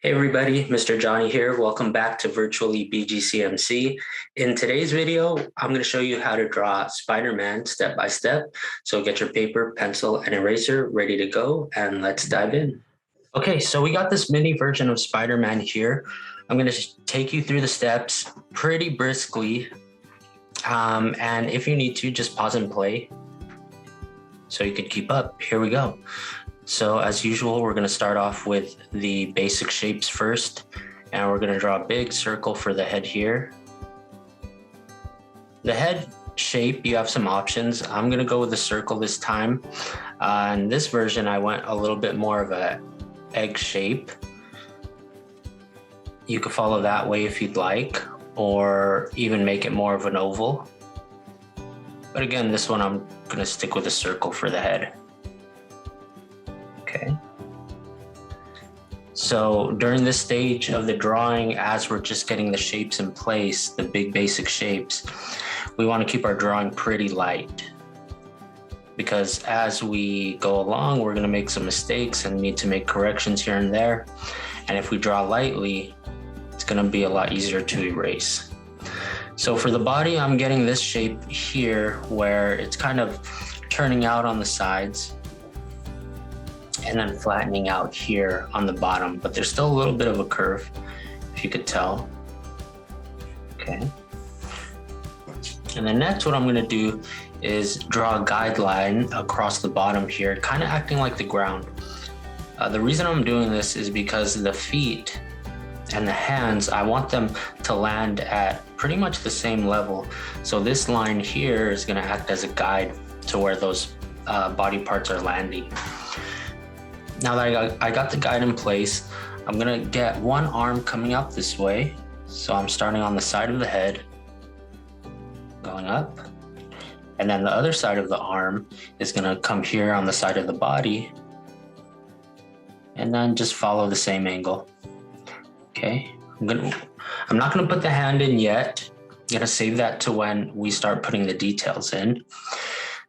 Hey everybody, Mr. Jonny here. Welcome back to Virtually BGCMC. In today's video, I'm going to show you how to draw Spider-Man step by step. So get your paper, pencil, and eraser ready to go, and let's dive in. Okay, so we got this mini version of Spider-Man here. I'm going to take you through the steps pretty briskly. And if you need to, just pause and play so you can keep up. Here we go. So as usual, we're going to start off with the basic shapes first, and we're going to draw a big circle for the head here. The head shape, you have some options. I'm going to go with the circle this time. In this version, I went a little bit more of a egg shape. You could follow that way if you'd like, or even make it more of an oval. But again, this one I'm going to stick with a circle for the head. Okay. So during this stage of the drawing, as we're just getting the shapes in place, the big basic shapes, we want to keep our drawing pretty light, because as we go along, we're going to make some mistakes and need to make corrections here and there. And if we draw lightly, it's going to be a lot easier to erase. So for the body, I'm getting this shape here where it's kind of turning out on the sides and then flattening out here on the bottom, but there's still a little bit of a curve, if you could tell. Okay. And then next, what I'm going to do is draw a guideline across the bottom here, kind of acting like the ground. The reason I'm doing this is because the feet and the hands, I want them to land at pretty much the same level. So this line here is going to act as a guide to where those body parts are landing. Now that I got the guide in place, I'm gonna get one arm coming up this way. So I'm starting on the side of the head, going up. And then the other side of the arm is gonna come here on the side of the body. And then just follow the same angle. Okay, I'm not gonna put the hand in yet. I'm gonna save that to when we start putting the details in.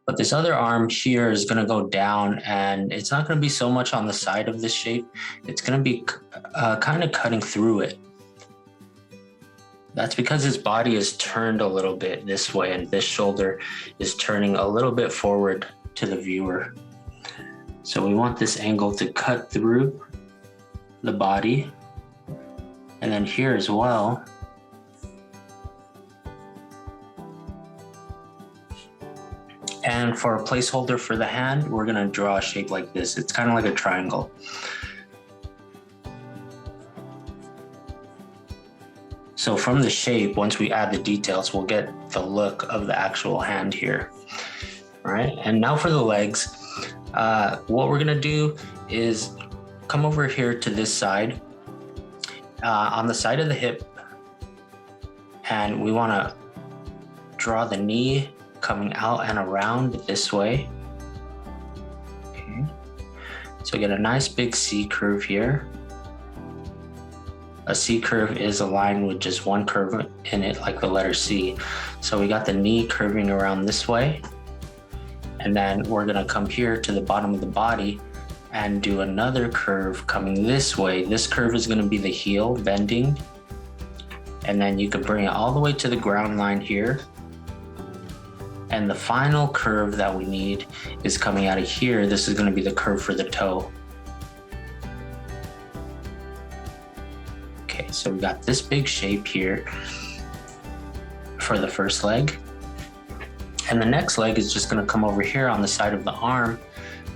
But this other arm here is going to go down, and it's not going to be so much on the side of this shape. It's going to be kind of cutting through it. That's because his body is turned a little bit this way, and this shoulder is turning a little bit forward to the viewer. So we want this angle to cut through the body. And then here as well. And for a placeholder for the hand, we're going to draw a shape like this. It's kind of like a triangle. So from the shape, once we add the details, we'll get the look of the actual hand here. All right, and now for the legs. What we're going to do is come over here to this side, on the side of the hip, and we want to draw the knee coming out and around this way. Okay, so get a nice big C curve here. A C curve is a line with just one curve in it, like the letter C. So we got the knee curving around this way, and then we're gonna come here to the bottom of the body and do another curve coming this way. This curve is gonna be the heel bending, and then you can bring it all the way to the ground line here. And the final curve that we need is coming out of here. This is going to be the curve for the toe. Okay, so we got this big shape here for the first leg. And the next leg is just going to come over here on the side of the arm.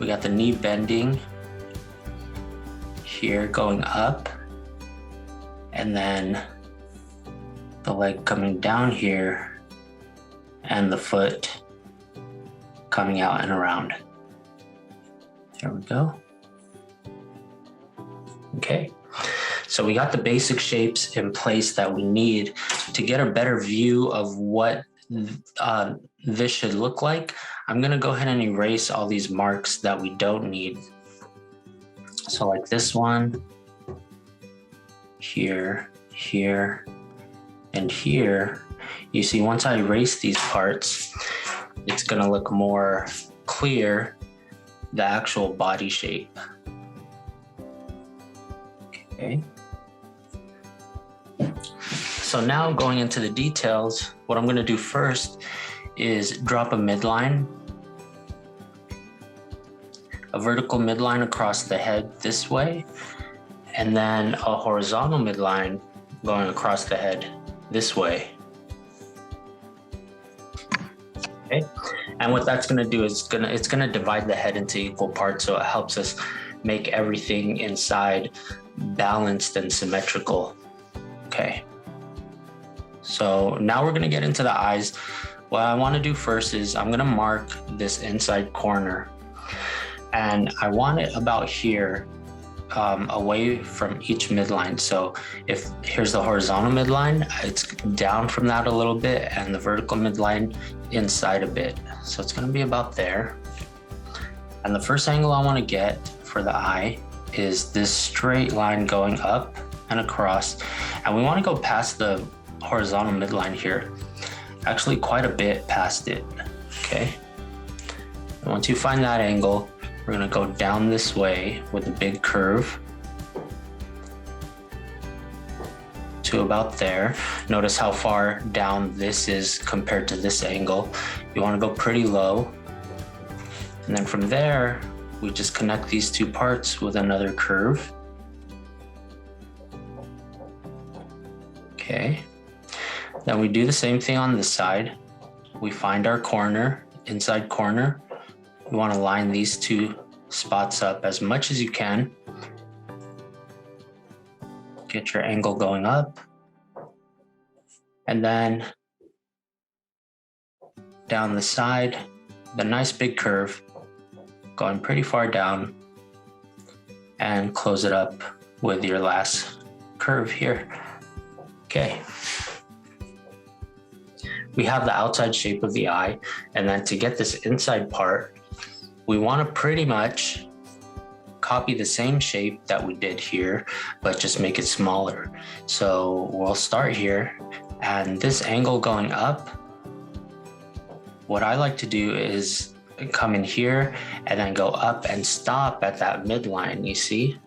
We got the knee bending here, going up. And then the leg coming down here, and the foot coming out and around. There we go. Okay, so we got the basic shapes in place that we need to get a better view of what this should look like. I'm gonna go ahead and erase all these marks that we don't need. So like this one, here, here, and here. You see, once I erase these parts, it's gonna look more clear, the actual body shape. Okay, So now going into the details, what I'm gonna do first is drop a midline, a vertical midline across the head this way, and then a horizontal midline going across the head this way. Okay, and what that's gonna do is it's gonna divide the head into equal parts, so it helps us make everything inside balanced and symmetrical. Okay, so now we're gonna get into the eyes. What I wanna do first is I'm gonna mark this inside corner, and I want it about here, away from each midline. So if here's the horizontal midline, it's down from that a little bit, and the vertical midline inside a bit. So it's gonna be about there. And the first angle I wanna get for the eye is this straight line going up and across. And we wanna go past the horizontal midline here, actually quite a bit past it, okay? And once you find that angle, we're gonna go down this way with a big curve to about there. Notice how far down this is compared to this angle. You wanna go pretty low. And then from there, we just connect these two parts with another curve. Okay. Then we do the same thing on this side. We find our corner, inside corner. You want to line these two spots up as much as you can. Get your angle going up. And then down the side, the nice big curve, going pretty far down, and close it up with your last curve here. Okay. We have the outside shape of the eye, and then to get this inside part, we want to pretty much copy the same shape that we did here, but just make it smaller. So we'll start here, and this angle going up, what I like to do is come in here and then go up and stop at that midline, you see?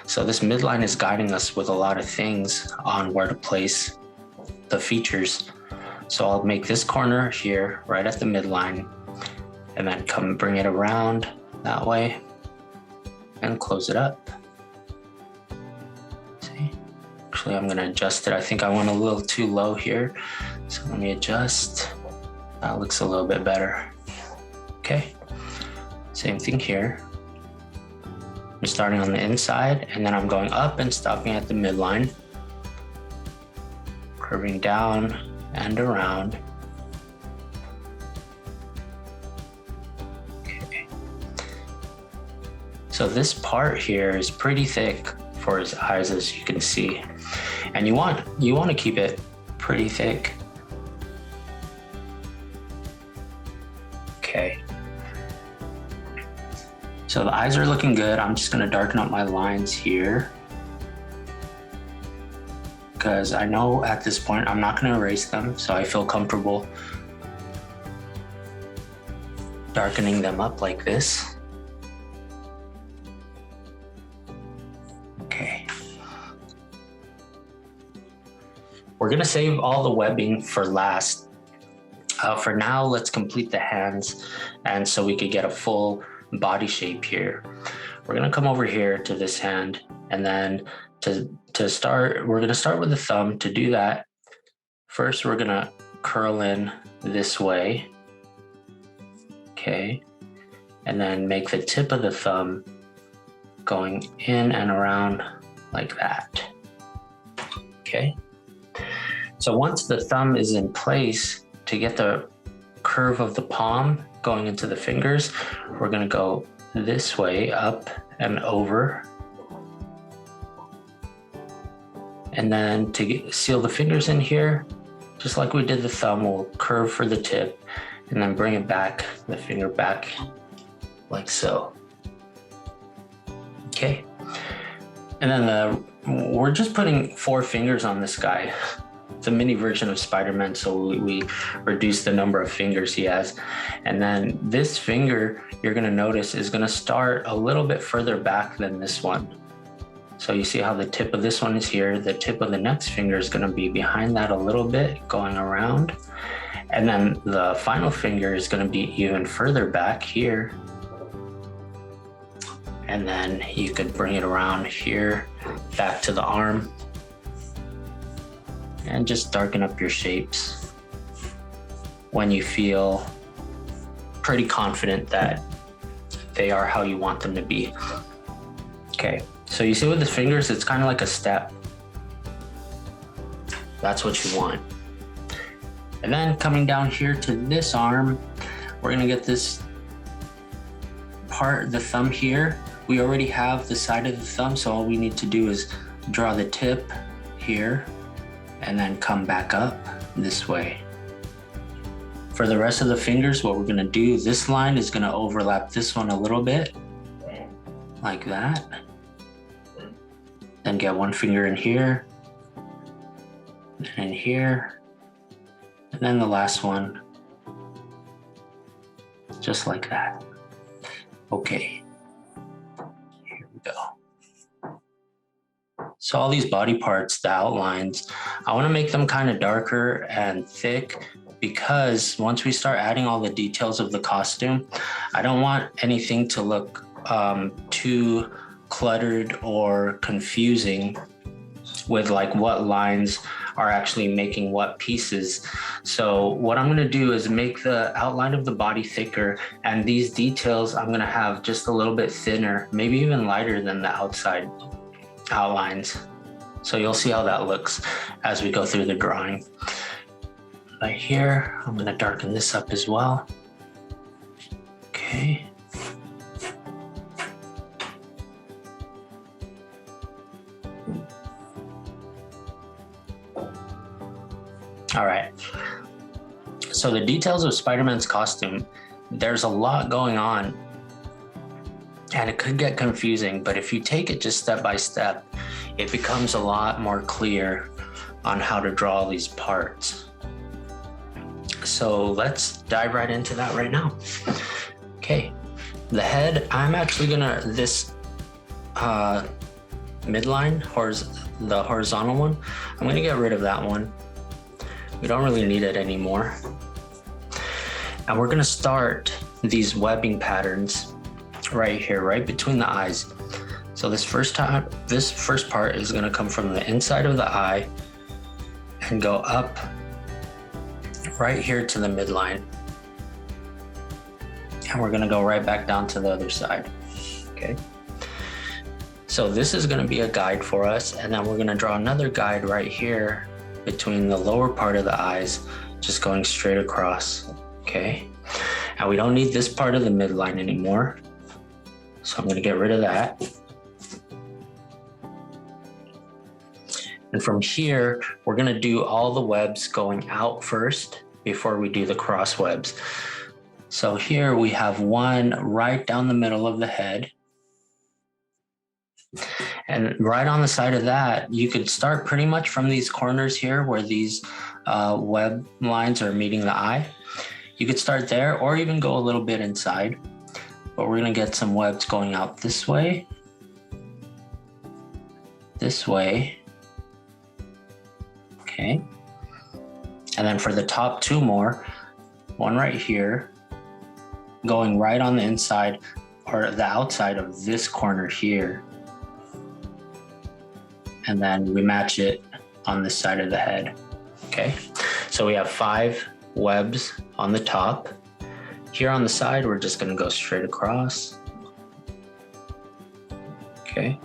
So this midline is guiding us with a lot of things on where to place the features. So I'll make this corner here right at the midline, and then come bring it around that way and close it up. See? Actually, I'm gonna adjust it. I think I went a little too low here. So let me adjust. That looks a little bit better. Okay, same thing here. I'm starting on the inside, and then I'm going up and stopping at the midline, curving down and around. Okay. So this part here is pretty thick for his eyes, as you can see, and you want to keep it pretty thick. Okay. So the eyes are looking good. I'm just gonna darken up my lines here, because I know at this point I'm not gonna erase them, so I feel comfortable darkening them up like this. Okay. We're gonna save all the webbing for last. For now, let's complete the hands, and so we could get a full body shape here. We're gonna come over here to this hand, and then to start, we're gonna start with the thumb. To do that, first we're gonna curl in this way, okay, and then make the tip of the thumb going in and around like that, okay. So once the thumb is in place, to get the curve of the palm going into the fingers, we're gonna go this way, up and over. And then to seal the fingers in here, just like we did the thumb, we'll curve for the tip and then bring it back, the finger back like so. Okay. And then we're just putting 4 fingers on this guy. It's a mini version of Spider-Man, so we reduce the number of fingers he has. And then this finger, you're gonna notice, is gonna start a little bit further back than this one. So you see how the tip of this one is here. The tip of the next finger is going to be behind that a little bit, going around. And then the final finger is going to be even further back here. And then you could bring it around here, back to the arm. And just darken up your shapes when you feel pretty confident that they are how you want them to be. Okay, so you see with the fingers, it's kind of like a step. That's what you want. And then coming down here to this arm, we're gonna get this part, the thumb here. We already have the side of the thumb, so all we need to do is draw the tip here and then come back up this way. For the rest of the fingers, what we're gonna do, this line is gonna overlap this one a little bit, like that. Then get one finger in here, and in here, and then the last one, just like that. Okay, here we go. So all these body parts, the outlines, I wanna make them kind of darker and thick, because once we start adding all the details of the costume, I don't want anything to look too cluttered or confusing with like what lines are actually making what pieces. So what I'm gonna do is make the outline of the body thicker, and these details I'm gonna have just a little bit thinner, maybe even lighter than the outside outlines. So you'll see how that looks as we go through the drawing. Right here, I'm gonna darken this up as well. Okay. All right. So the details of Spider-Man's costume, there's a lot going on and it could get confusing, but if you take it just step by step, it becomes a lot more clear on how to draw these parts. So let's dive right into that right now. Okay, the head, I'm actually gonna, this midline, the horizontal one, I'm gonna get rid of that one. We don't really need it anymore. And we're gonna start these webbing patterns right here, right between the eyes. So this first part is gonna come from the inside of the eye and go up right here to the midline. And we're gonna go right back down to the other side, okay? So this is gonna be a guide for us, and then we're gonna draw another guide right here between the lower part of the eyes, just going straight across, okay? And we don't need this part of the midline anymore, so I'm gonna get rid of that. And from here, we're gonna do all the webs going out first before we do the cross webs. So here we have one right down the middle of the head. And right on the side of that, you could start pretty much from these corners here where these web lines are meeting the eye. You could start there or even go a little bit inside, but we're gonna get some webs going out this way, okay? And then for the top two more, one right here, going right on the inside or the outside of this corner here. And then we match it on this side of the head, okay? So we have 5 webs on the top. Here on the side, we're just gonna go straight across, okay?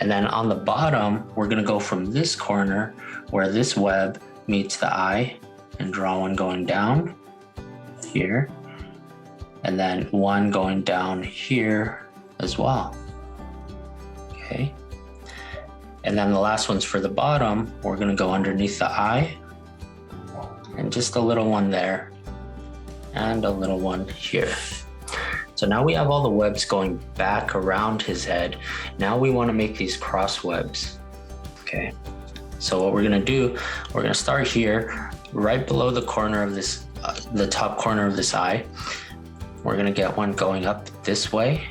And then on the bottom, we're gonna go from this corner where this web meets the eye and draw one going down here, and then one going down here as well, okay? And then the last one's for the bottom, we're gonna go underneath the eye, and just a little one there, and a little one here. So now we have all the webs going back around his head. Now we wanna make these cross webs, okay? So what we're gonna do, we're gonna start here, right below the corner of this, the top corner of this eye. We're gonna get one going up this way.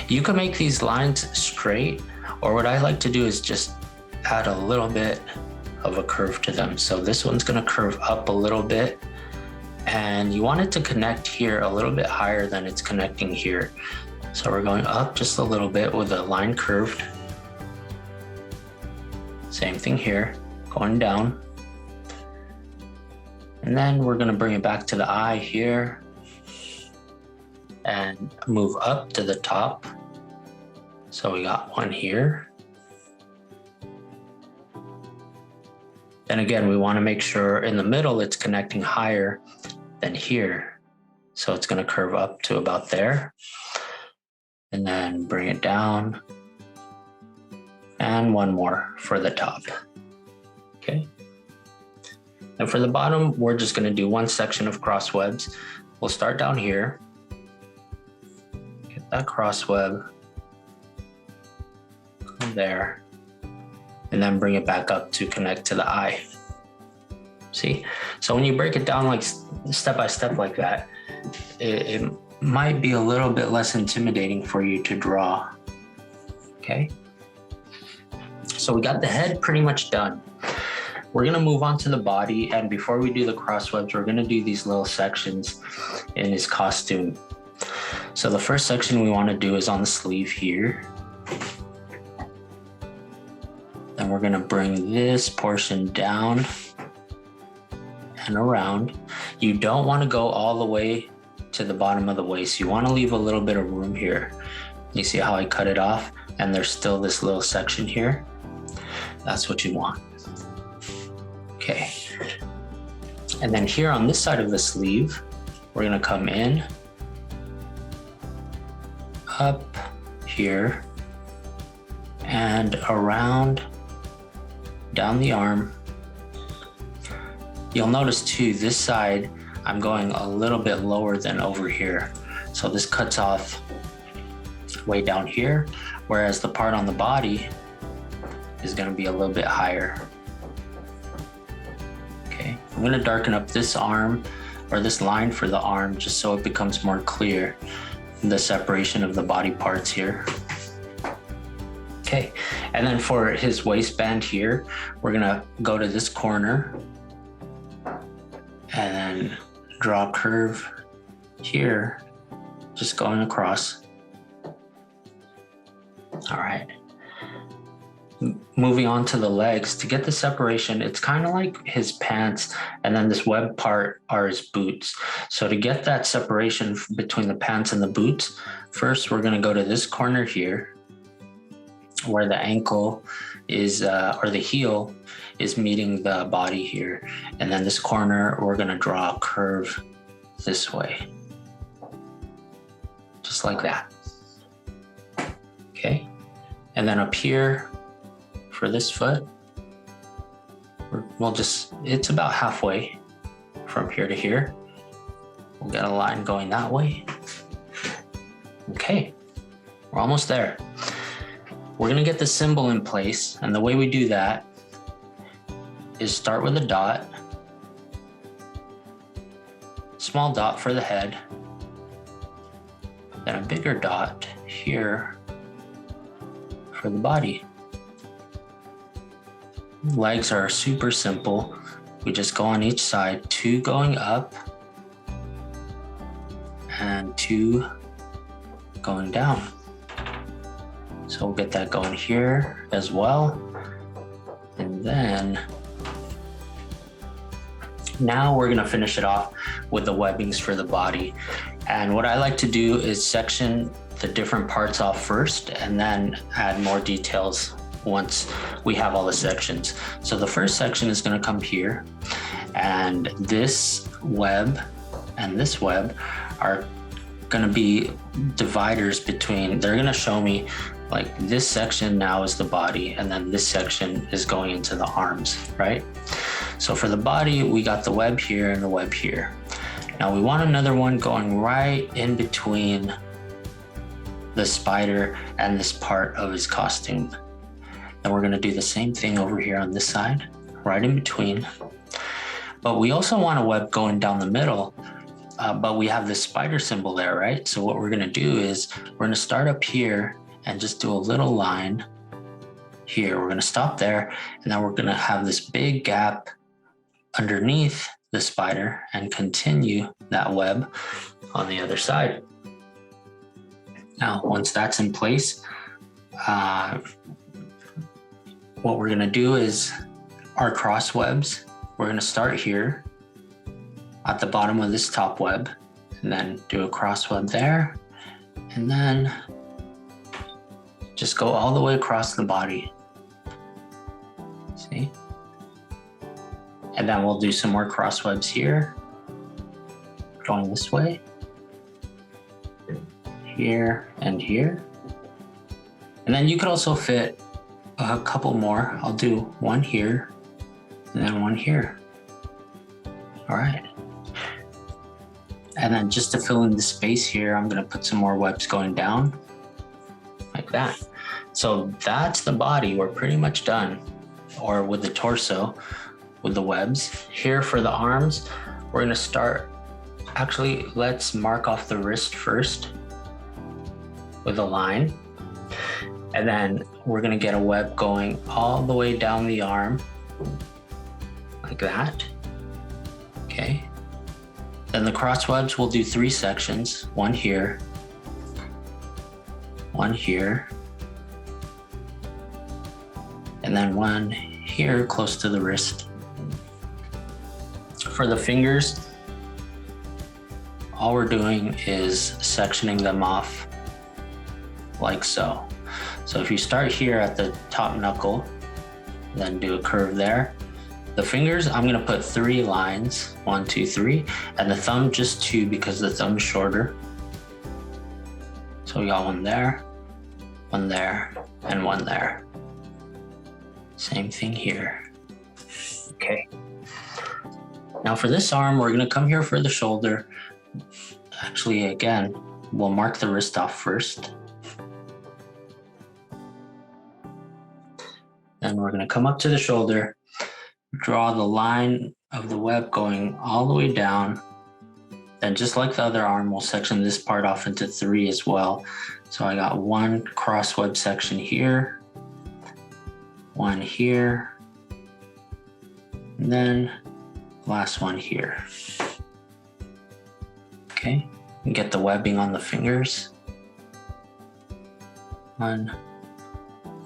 You can make these lines straight, Or what I like to do is just add a little bit of a curve to them. So this one's gonna curve up a little bit, and you want it to connect here a little bit higher than it's connecting here. So we're going up just a little bit with a line curved. Same thing here, going down. And then we're gonna bring it back to the eye here and move up to the top. So we got one here. And again, we want to make sure in the middle it's connecting higher than here. So it's going to curve up to about there. And then bring it down. And one more for the top. Okay. And for the bottom, we're just going to do one section of cross webs. We'll start down here. Get that cross web. Go there. And then bring it back up to connect to the eye. See? So when you break it down like step by step like that, it might be a little bit less intimidating for you to draw. Okay? So we got the head pretty much done. We're gonna move on to the body, and before we do the crosswebs, we're gonna do these little sections in his costume. So the first section we wanna do is on the sleeve here. Then we're gonna bring this portion down and around. You don't wanna go all the way to the bottom of the waist. You wanna leave a little bit of room here. You see how I cut it off? And there's still this little section here. That's what you want. Okay. And then here on this side of the sleeve, we're gonna come in, up here, and around, down the arm. You'll notice too, this side, I'm going a little bit lower than over here. So this cuts off way down here, whereas the part on the body is gonna be a little bit higher. Okay, I'm gonna darken up this arm or this line for the arm just so it becomes more clear, the separation of the body parts here. Okay, and then for his waistband here, we're gonna go to this corner and then draw a curve here, just going across. All right. Moving on to the legs, to get the separation, it's kind of like his pants, and then this web part are his boots. So to get that separation between the pants and the boots, first we're gonna go to this corner here, where the ankle is, or the heel is meeting the body here. And then this corner, we're gonna draw a curve this way. Just like that. Okay. And then up here for this foot, we'll just, it's about halfway from here to here. We'll get a line going that way. Okay, we're almost there. We're gonna get the symbol in place, and the way we do that is start with a dot, small dot for the head, then a bigger dot here for the body. Legs are super simple. We just go on each side, 2 going up and 2 going down. So we'll get that going here as well. And then now we're gonna finish it off with the webbings for the body. And what I like to do is section the different parts off first and then add more details once we have all the sections. So the first section is gonna come here, and this web and this web are gonna be dividers between, they're gonna show me like this section now is the body, and then this section is going into the arms, right? So for the body, we got the web here and the web here. Now we want another one going right in between the spider and this part of his costume. And we're gonna do the same thing over here on this side, right in between. But we also want a web going down the middle, but we have this spider symbol there, right? So what we're gonna do is we're gonna start up here and just do a little line here. We're going to stop there, and then we're going to have this big gap underneath the spider and continue that web on the other side. Now, once that's in place, what we're going to do is our cross webs. We're going to start here at the bottom of this top web, and then do a cross web there, and then just go all the way across the body. See? And then we'll do some more cross webs here, going this way, here and here. And then you could also fit a couple more. I'll do one here and then one here. All right. And then just to fill in the space here, I'm going to put some more webs going down like that. So that's the body. We're pretty much done, or with the torso, with the webs. Here for the arms, we're going to start. Actually, let's mark off the wrist first with a line. And then we're going to get a web going all the way down the arm like that. Okay. Then the cross webs, we'll do 3 sections, one here, one here, and then one here close to the wrist. For the fingers, all we're doing is sectioning them off like so. So if you start here at the top knuckle, then do a curve there. The fingers, I'm gonna put 3 lines, 1, 2, 3, and the thumb just 2 because the thumb is shorter. So we got one there, and one there. Same thing here. Okay. Now for this arm, we're gonna come here for the shoulder. Actually, again, we'll mark the wrist off first. Then we're gonna come up to the shoulder, draw the line of the web going all the way down. Then just like the other arm, we'll section this part off into 3 as well. So I got one cross web section here, one here, and then last one here. Okay, and get the webbing on the fingers. 1,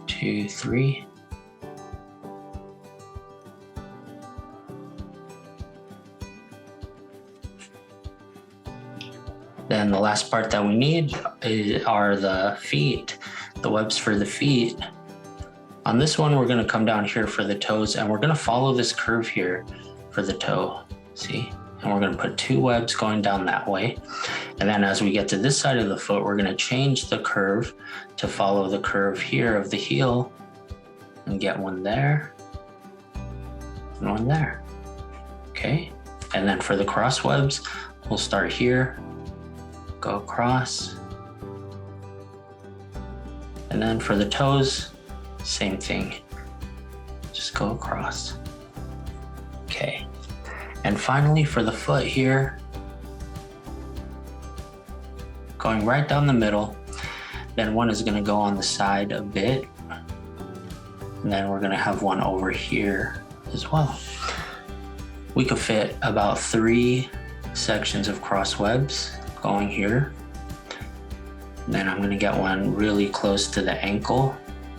2, 3. Then the last part that we need are the feet, the webs for the feet. On this one, we're gonna come down here for the toes, and we're gonna follow this curve here for the toe, see? And we're gonna put 2 webs going down that way. And then as we get to this side of the foot, we're gonna change the curve to follow the curve here of the heel and get one there and one there, okay? And then for the cross webs, we'll start here, go across, and then for the toes, same thing, just go across. Okay, and finally for the foot here, going right down the middle, then one is going to go on the side a bit, and then we're going to have one over here as well. We could fit about 3 sections of cross webs going here. And then I'm going to get one really close to the ankle.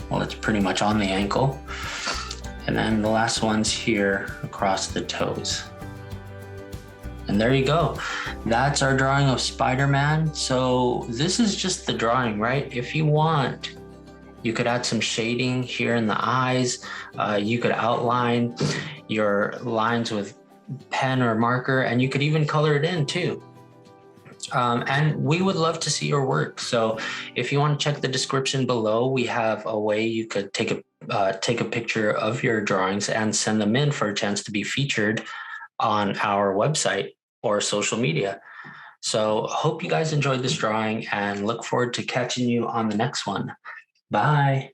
Well, it's pretty much on the ankle. And then the last one's here across the toes. And there you go. That's our drawing of Spider-Man. So this is just the drawing, right? If you want, you could add some shading here in the eyes. You could outline your lines with pen or marker, and you could even color it in too. And we would love to see your work. So if you want to check the description below, we have a way you could take a picture of your drawings and send them in for a chance to be featured on our website or social media. So hope you guys enjoyed this drawing and look forward to catching you on the next one. Bye.